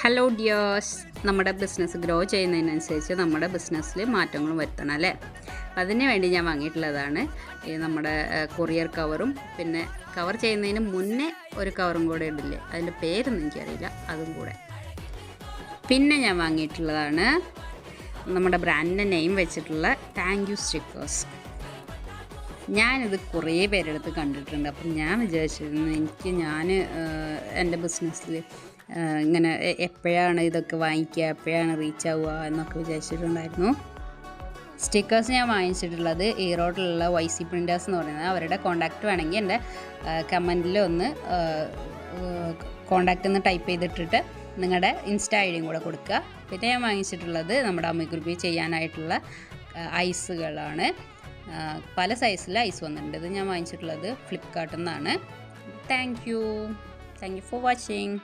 Hello dears, നമ്മുടെ business grow ചെയ്യുന്നതിനനുസരിച്ച് നമ്മുടെ ബിസിനസ്സിൽ മാറ്റങ്ങളും വരുത്തണം അല്ലേ. അതിന് വേണ്ടി ഞാൻ വാങ്ങിയിട്ടുള്ളതാണ് ഈ നമ്മുടെ കൊറിയർ കവറും, പിന്നെ കവർ ചെയ്യുന്നതിന് മുന്നേ ഒരു കവറും കൂടെ ഇടില്ലേ, അതിൻ്റെ പേരൊന്നും എനിക്കറിയില്ല, അതും കൂടെ. പിന്നെ ഞാൻ വാങ്ങിയിട്ടുള്ളതാണ് നമ്മുടെ ബ്രാൻഡിൻ്റെ നെയിം വെച്ചിട്ടുള്ള താങ്ക് യു സ്റ്റിക്കേഴ്സ്. ഞാനിത് കുറേ പേരെടുത്ത് കണ്ടിട്ടുണ്ട്. അപ്പം ഞാൻ വിചാരിച്ചിരുന്നു ഞാൻ എൻ്റെ ബിസിനസ്സിൽ ഇങ്ങനെ എപ്പോഴാണ് ഇതൊക്കെ വാങ്ങിക്കുക, എപ്പോഴാണ് റീച്ച് ആവുക എന്നൊക്കെ വിചാരിച്ചിട്ടുണ്ടായിരുന്നു. സ്റ്റിക്കേഴ്സ് ഞാൻ വാങ്ങിച്ചിട്ടുള്ളത് ഈറോഡിലുള്ള YC പ്രിൻറ്റേഴ്സ് എന്ന് പറയുന്നത്. അവരുടെ കോൺടാക്റ്റ് വേണമെങ്കിൽ എൻ്റെ കമൻറ്റിൽ ഒന്ന് കോൺടാക്റ്റ് ഒന്ന് ടൈപ്പ് ചെയ്തിട്ടിട്ട് നിങ്ങളുടെ ഇൻസ്റ്റാ ഐഡിയും കൂടെ കൊടുക്കുക. പിന്നെ ഞാൻ വാങ്ങിച്ചിട്ടുള്ളത് നമ്മുടെ അമ്മ ഗ്രൂപ്പിൽ ചെയ്യാനായിട്ടുള്ള ഐസുകളാണ്. പല സൈസിൽ ഐസ് വന്നിട്ടുണ്ട്. ഇത് ഞാൻ വാങ്ങിച്ചിട്ടുള്ളത് ഫ്ലിപ്കാർട്ടിൽ നിന്നാണ്. Thank you for watching.